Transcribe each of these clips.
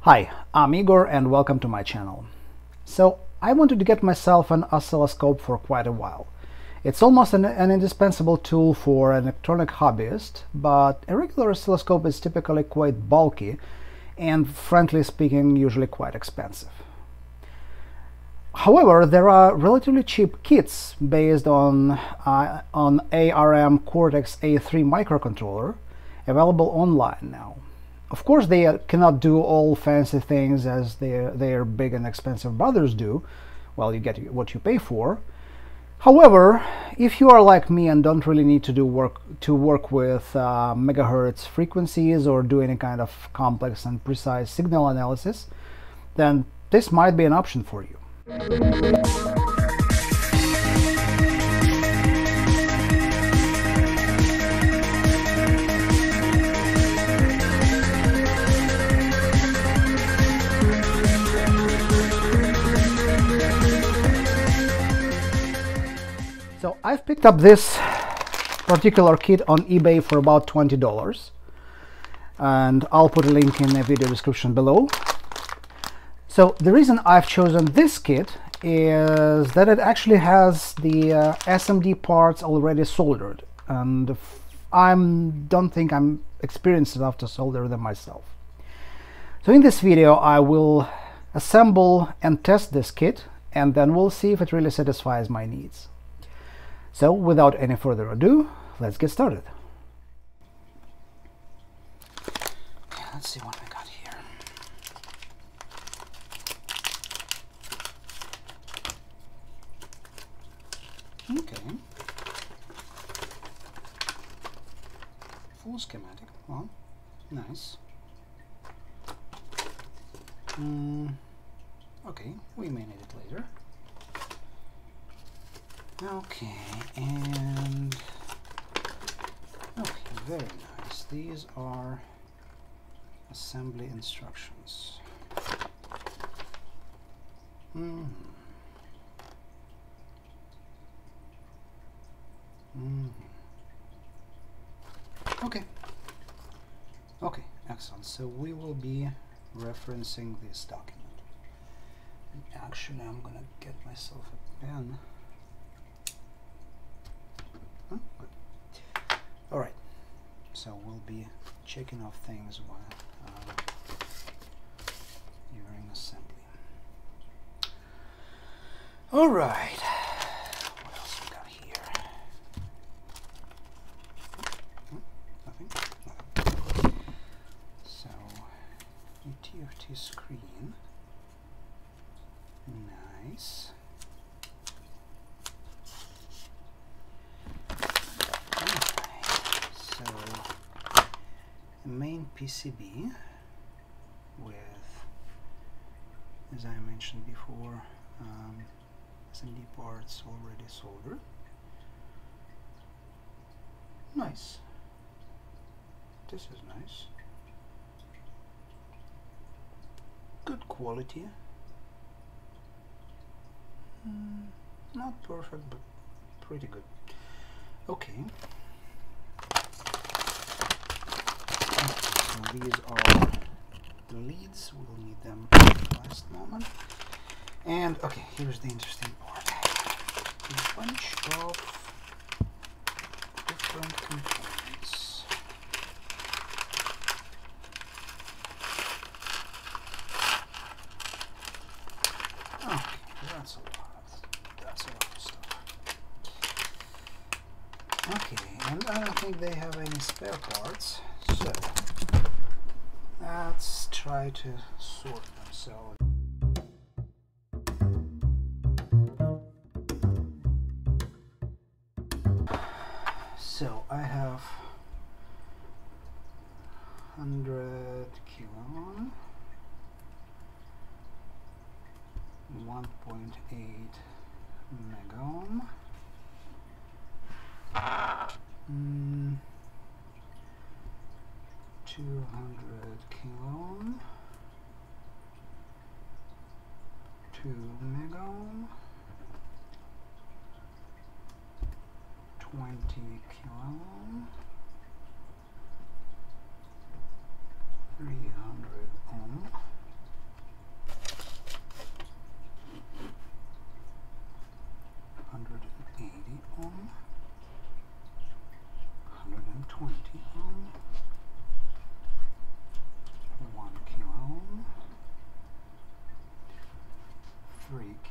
Hi, I'm Igor and welcome to my channel. So I wanted to get myself an oscilloscope for quite a while. It's almost an indispensable tool for an electronic hobbyist, but a regular oscilloscope is typically quite bulky and, frankly speaking, usually quite expensive. However, there are relatively cheap kits based on ARM Cortex-A3 microcontroller available online now. Of course, they cannot do all fancy things as their big and expensive brothers do. Well, you get what you pay for. However, if you are like me and don't really need to work with megahertz frequencies or do any kind of complex and precise signal analysis, then this might be an option for you. So I've picked up this particular kit on eBay for about $20, and I'll put a link in the video description below. So the reason I've chosen this kit is that it actually has the SMD parts already soldered, and I don't think I'm experienced enough to solder them myself. So in this video I will assemble and test this kit, and then we'll see if it really satisfies my needs. So without any further ado, let's get started. Okay, let's see what we got here. Okay. Full schematic. Well, nice. Okay, we may need it later. Okay, and okay, very nice. These are assembly instructions. Okay, excellent. So we will be referencing this document. And actually, I'm gonna get myself a pen. Good. All right, so we'll be checking off things while during assembly. All right, what else we got here? Nothing. So a TFT screen, nice. Main PCB with, as I mentioned before, SMD parts already soldered. Nice. This is nice. Good quality. Not perfect, but pretty good. Okay. So these are the leads. We'll need them last moment. And okay, here's the interesting part. A bunch of different components. Okay, that's a lot of stuff. Okay, and I don't think they have any spare parts. So let's try to sort them. So I have 100 kilo ohm, 1.8 mega ohm, 200 kilo ohm, 2 mega ohm, 20 kilo ohm, 300 ohm,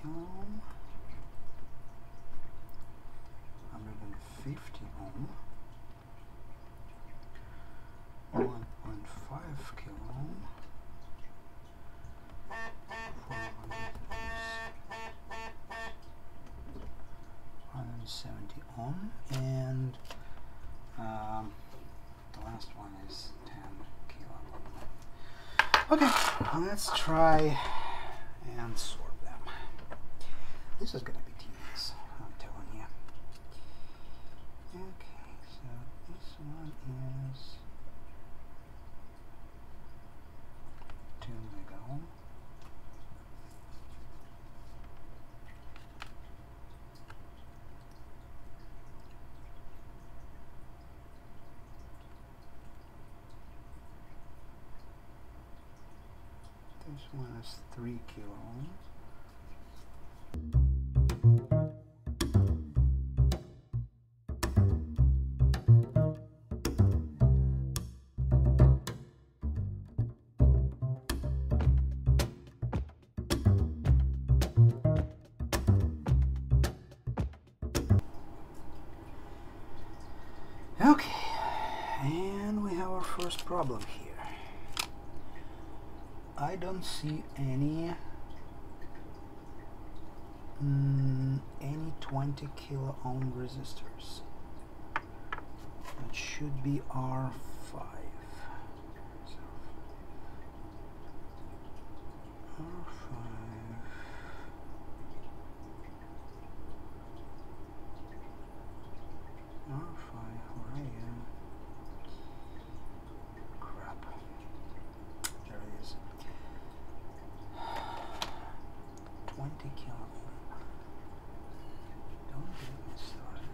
ohm, 150 ohm, 1.5 kilo ohm, 170 ohm, and the last one is 10 kilo ohm. Okay, let's try and sort them. This is going to be tedious, I'm telling you. Okay, so this one is 2 mega ohm. This one is 3 kilo ohm. Okay, and we have our first problem here. I don't see any 20 kilo ohm resistors. That should be R5. So, R5. R5, where are you? Crap. There it is. 20 kilo ohm. Don't get me started.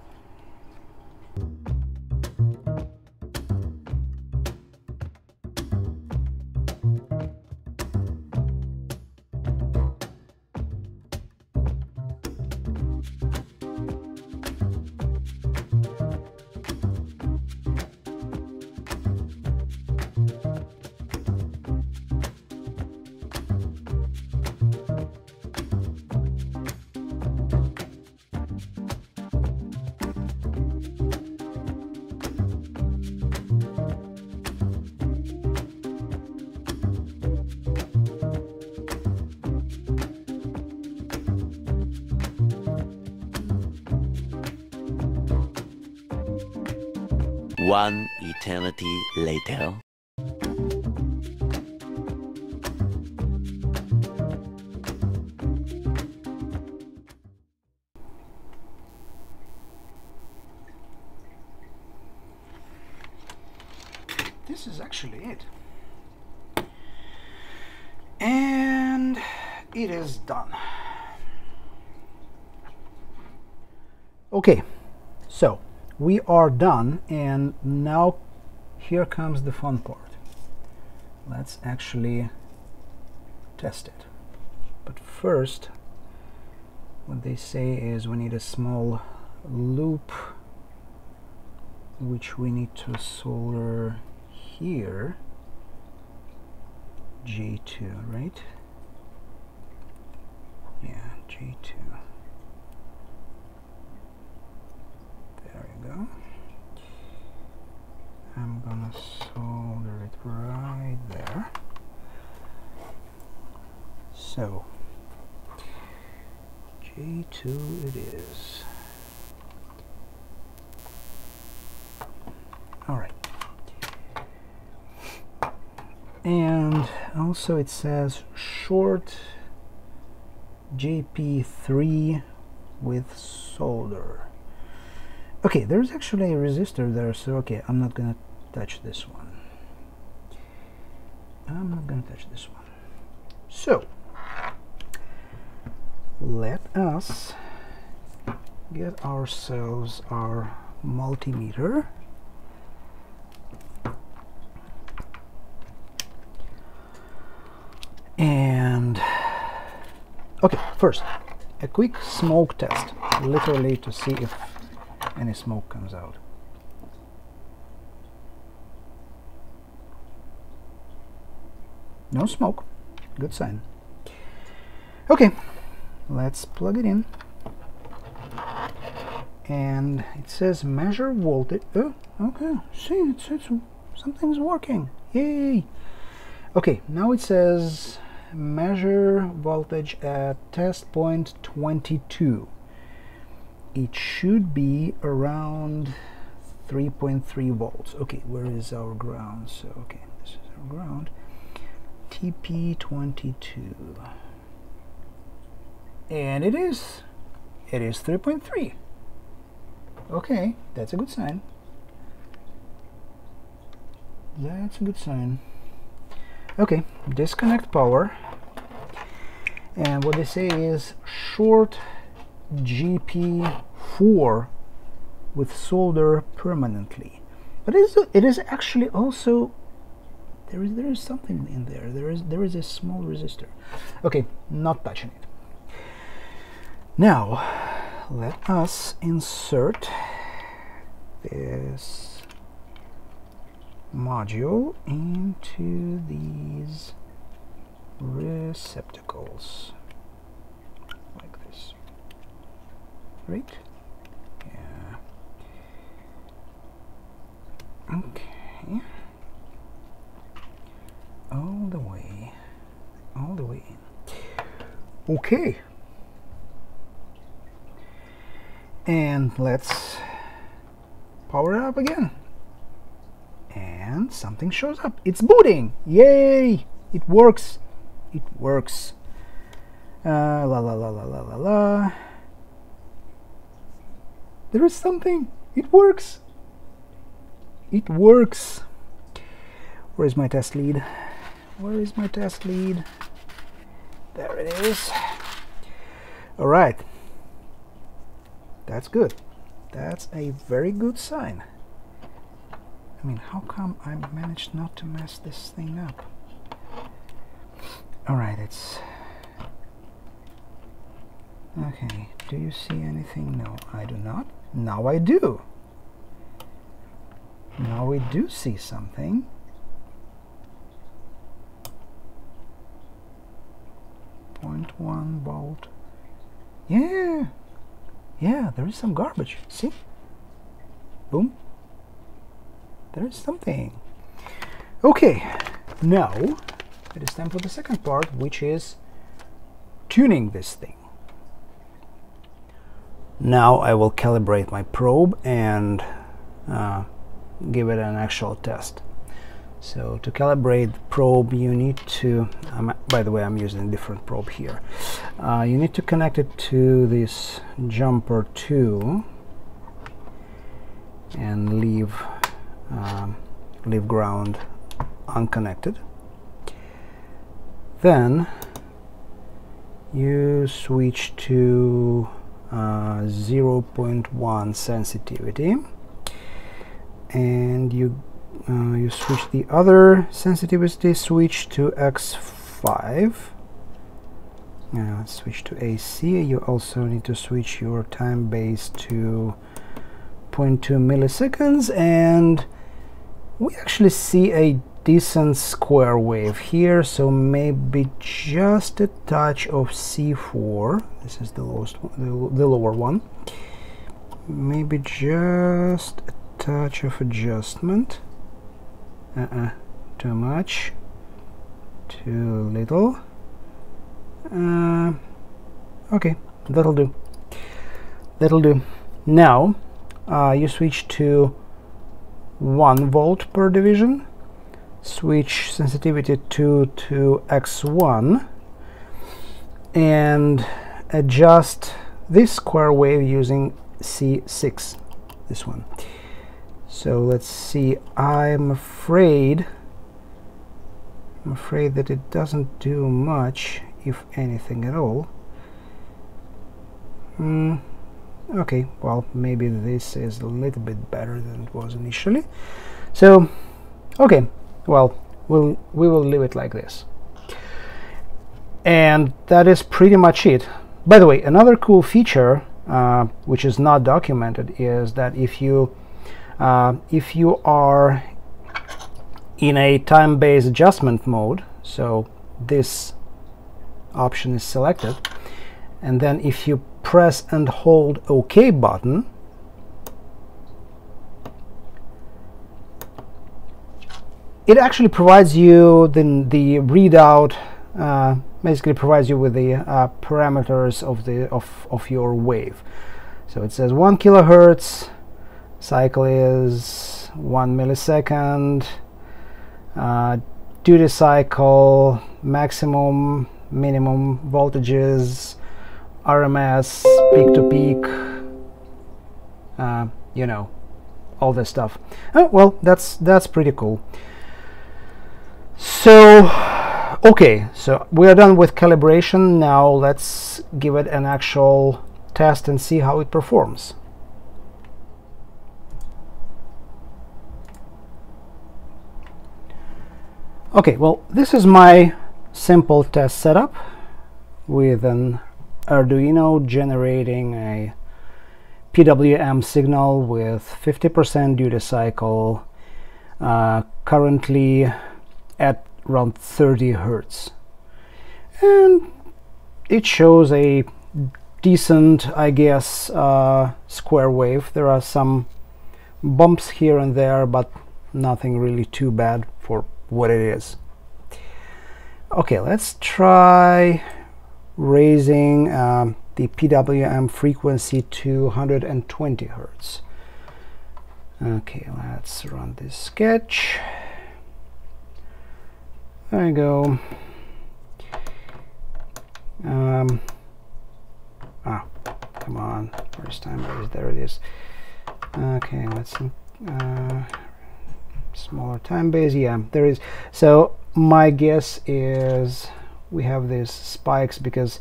One eternity later. This is actually it. And it is done. Okay, so we are done, and now here comes the fun part. Let's actually test it. But first, what they say is we need a small loop which we need to solder here. J2, right? Yeah, J2. There you go. I'm gonna solder it right there. So, J2 it is. Alright. And also it says short JP3 with solder. Okay, there's actually a resistor there, so okay, I'm not gonna touch this one. I'm not gonna touch this one. So, let us get ourselves our multimeter. And, okay, first, a quick smoke test, literally to see if any smoke comes out. No smoke, good sign. Okay, let's plug it in, and it says measure voltage. Oh, okay, see, it's something's working. Yay! Okay, now it says measure voltage at test point 22. It should be around 3.3 volts. Okay, where is our ground? So okay, this is our ground. TP22, and it is 3.3. Okay, that's a good sign. That's a good sign. Okay, disconnect power, and what they say is short GP4 with solder permanently. But it is actually also there is something in there. There is a small resistor. Okay, not touching it. Now let us insert this module into these receptacles like this. Right? Yeah. Okay. All the way in. Okay. And let's power it up again. And something shows up. It's booting. Yay! It works. It works. La la la la la la la. There is something. It works. It works. Where is my test lead? Where is my test lead? There it is. All right. That's good. That's a very good sign. I mean, how come I managed not to mess this thing up? All right, it's okay. Do you see anything? No, I do not. Now I do. Now we do see something. .1 volt. Yeah. Yeah, there is some garbage. See? Boom. There is something. Okay, now it is time for the second part, which is tuning this thing. Now I will calibrate my probe and give it an actual test. So to calibrate the probe, you need to, by the way, I'm using a different probe here. You need to connect it to this jumper 2 and leave ground unconnected. Then you switch to 0.1 sensitivity, and you switch the other sensitivity switch to X5. Now switch to AC. You also need to switch your time base to 0.2 milliseconds, and we actually see a decent square wave here, so maybe just a touch of C4. This is the lowest one, the lower one. Maybe just a touch of adjustment. Too much, too little. Okay, that'll do. That'll do. Now you switch to 1 volt per division, switch sensitivity to X1, and adjust this square wave using C6, this one. So let's see. I'm afraid that it doesn't do much, if anything at all. Okay, well, maybe this is a little bit better than it was initially. So, okay, well, we will leave it like this. And that is pretty much it. By the way, another cool feature, which is not documented, is that if you are in a time-based adjustment mode, so this option is selected, and then if you press and hold OK button, it actually provides you the readout, basically provides you with the parameters of your wave. So it says 1 kilohertz, cycle is 1 millisecond, duty cycle, maximum, minimum voltages, RMS, peak to peak, you know, all this stuff. Oh, well, that's pretty cool. So okay, so we are done with calibration. Now let's give it an actual test and see how it performs. Okay, well, this is my simple test setup with an Arduino generating a PWM signal with 50% duty cycle, currently at around 30 Hertz, and it shows a decent, I guess, square wave. There are some bumps here and there, but nothing really too bad for what it is. Okay, let's try raising the PWM frequency to 120 Hertz. Okay, let's run this sketch. There we go. Come on, first time base, there it is. Okay, let's smaller time base, yeah, there is. So my guess is we have these spikes because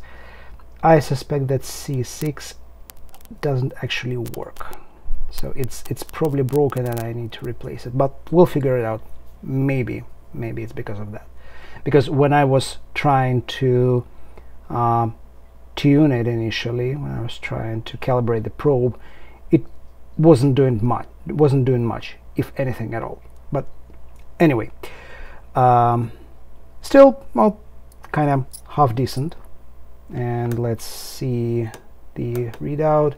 I suspect that C6 doesn't actually work. So it's probably broken and I need to replace it, but we'll figure it out. Maybe it's because of that. Because when I was trying to tune it initially, when I was trying to calibrate the probe, it wasn't doing much. It wasn't doing much, if anything at all. But anyway, still, well, kind of half decent. And let's see the readout.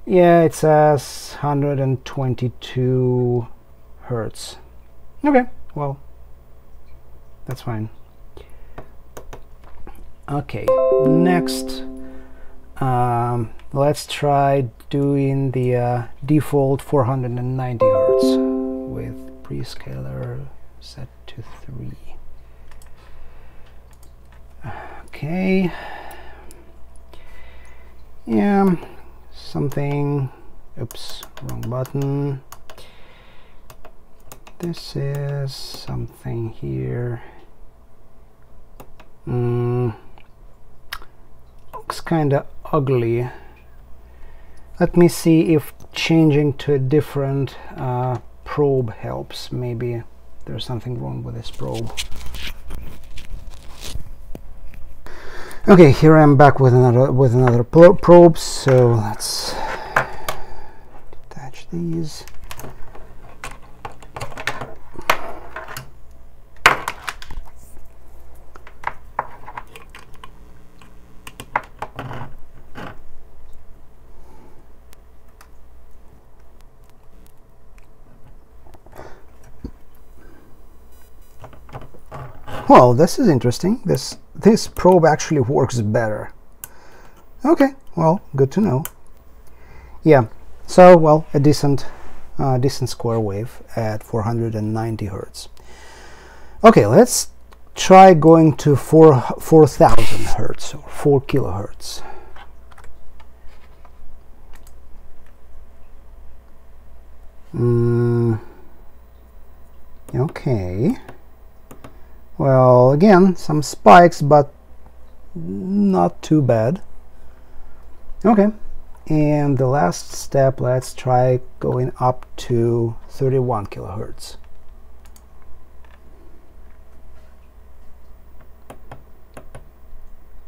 Yeah, it says 122 Hertz. Okay, well, that's fine. Okay, next, let's try doing the default 490 Hertz with prescaler set to 3. Okay. Yeah, something. Oops, wrong button. This is something here. Looks kind of ugly. Let me see if changing to a different probe helps. Maybe there's something wrong with this probe. Okay, here I am back with another probe. So let's detach these. Well, this is interesting. This probe actually works better. Okay, well, good to know. Yeah, so, well, a decent square wave at 490 Hertz. Okay, let's try going to 4,000 Hertz or 4 kilohertz. Okay. Well, again, some spikes, but not too bad. Okay, and the last step, let's try going up to 31 kilohertz.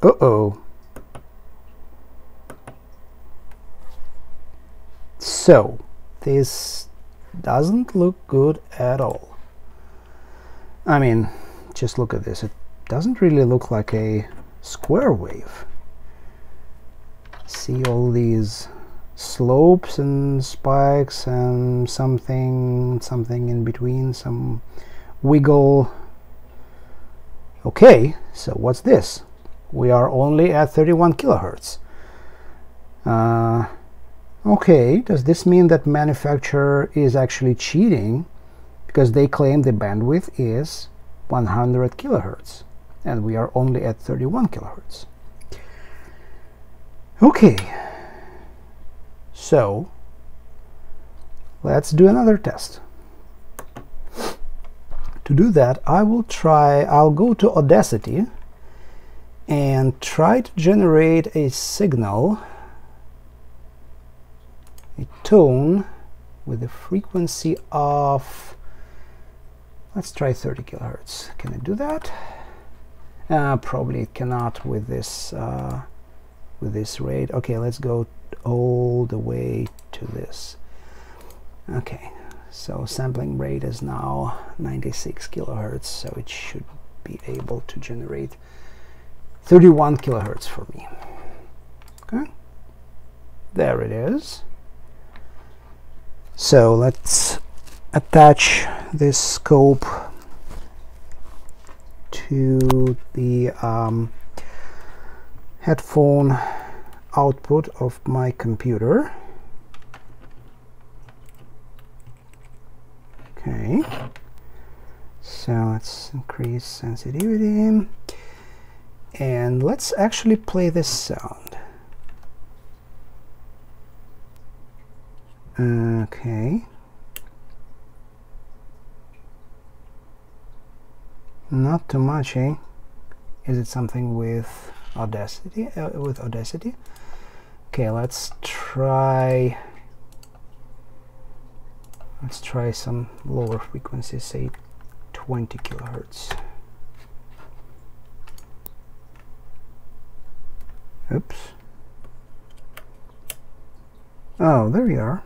Uh-oh. So, this doesn't look good at all. I mean, just look at this. It doesn't really look like a square wave. See all these slopes and spikes and something in between, some wiggle. Okay, so what's this? We are only at 31 kilohertz. Okay, does this mean that manufacturer is actually cheating because they claim the bandwidth is 100 kilohertz and we are only at 31 kilohertz? Okay, so let's do another test. To do that, I'll go to Audacity and try to generate a signal, a tone with a frequency of, let's try 30 kilohertz. Can I do that? Probably it cannot with this rate. Okay, let's go all the way to this. Okay, so sampling rate is now 96 kilohertz, so it should be able to generate 31 kilohertz for me. Okay, there it is. So let's attach this scope to the headphone output of my computer. Okay, so let's increase sensitivity and let's actually play this sound. Okay, not too much, eh? Is it something with Audacity? Okay, let's try some lower frequencies, say 20 kilohertz. Oops. Oh, there you are.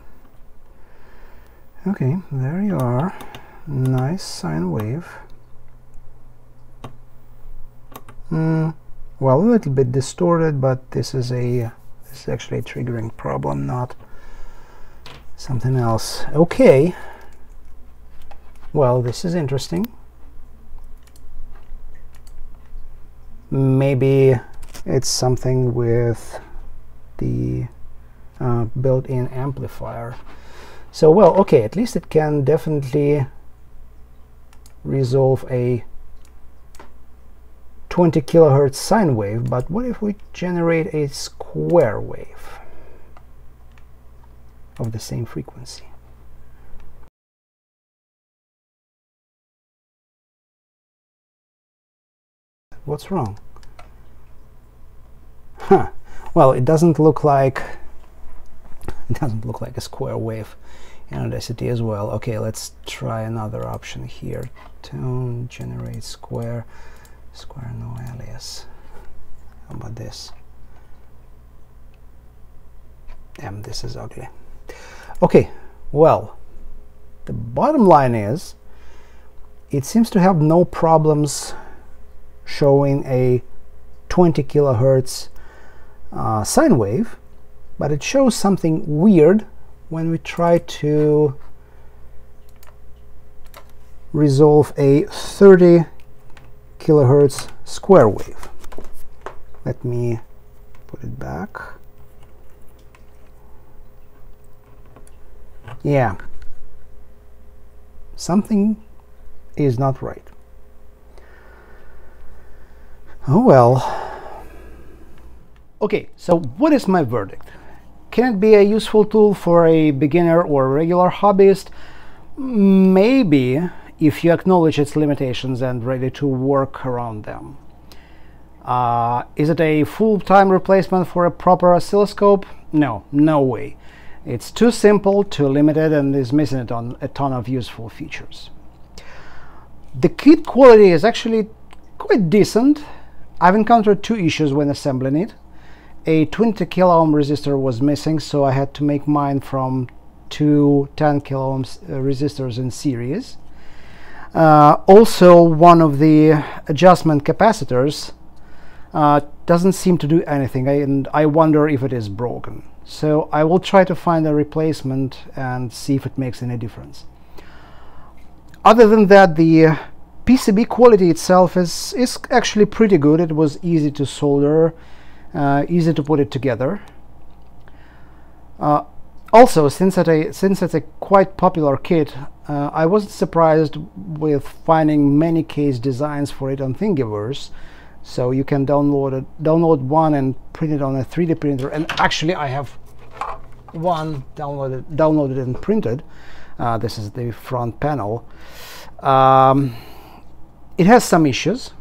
Okay, there you are. Nice sine wave. Well, a little bit distorted, but this is actually a triggering problem, not something else. Okay. Well, this is interesting. Maybe it's something with the built-in amplifier. So, well, okay, at least it can definitely resolve a 20 kilohertz sine wave, but what if we generate a square wave of the same frequency? What's wrong? Huh. Well, it doesn't look like a square wave in Audacity as well. Okay, let's try another option here. Tone generate square no alias. How about this? Damn, this is ugly. Okay, well, the bottom line is it seems to have no problems showing a 20 kilohertz sine wave, but it shows something weird when we try to resolve a 30 kilohertz square wave. Let me put it back. Yeah, something is not right. Oh well. Okay, so what is my verdict? Can it be a useful tool for a beginner or regular hobbyist? Maybe, if you acknowledge its limitations and ready to work around them. Is it a full-time replacement for a proper oscilloscope? No, no way. It's too simple, too limited, and is missing a ton of useful features. The kit quality is actually quite decent. I've encountered two issues when assembling it. A 20 kilo ohm resistor was missing, so I had to make mine from two 10 kilo ohm resistors in series. Also, one of the adjustment capacitors doesn't seem to do anything, and I wonder if it is broken. So I will try to find a replacement and see if it makes any difference. Other than that, the PCB quality itself is actually pretty good. It was easy to solder, easy to put it together. Also, since it's a quite popular kit, I wasn't surprised with finding many case designs for it on Thingiverse. So you can download one and print it on a 3D printer. And actually, I have one downloaded and printed. This is the front panel. It has some issues,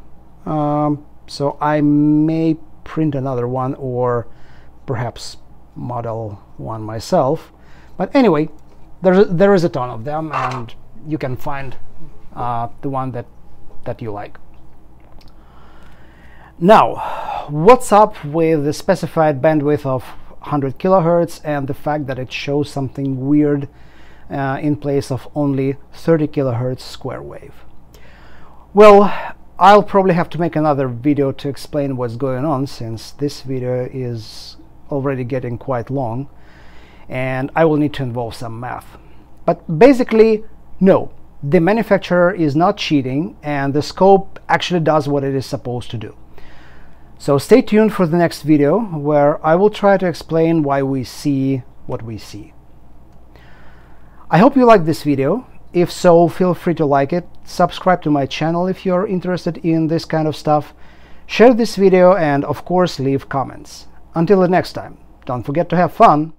so I may print another one or perhaps model one myself. But anyway, there is a ton of them, and you can find the one that you like. Now, what's up with the specified bandwidth of 100 kilohertz and the fact that it shows something weird in place of only 30 kilohertz square wave? Well, I'll probably have to make another video to explain what's going on, since this video is already getting quite long and I will need to involve some math. But basically, no, the manufacturer is not cheating and the scope actually does what it is supposed to do. So stay tuned for the next video, where I will try to explain why we see what we see. I hope you liked this video. If so, feel free to like it, subscribe to my channel if you're interested in this kind of stuff, share this video, and of course leave comments. Until the next time, don't forget to have fun!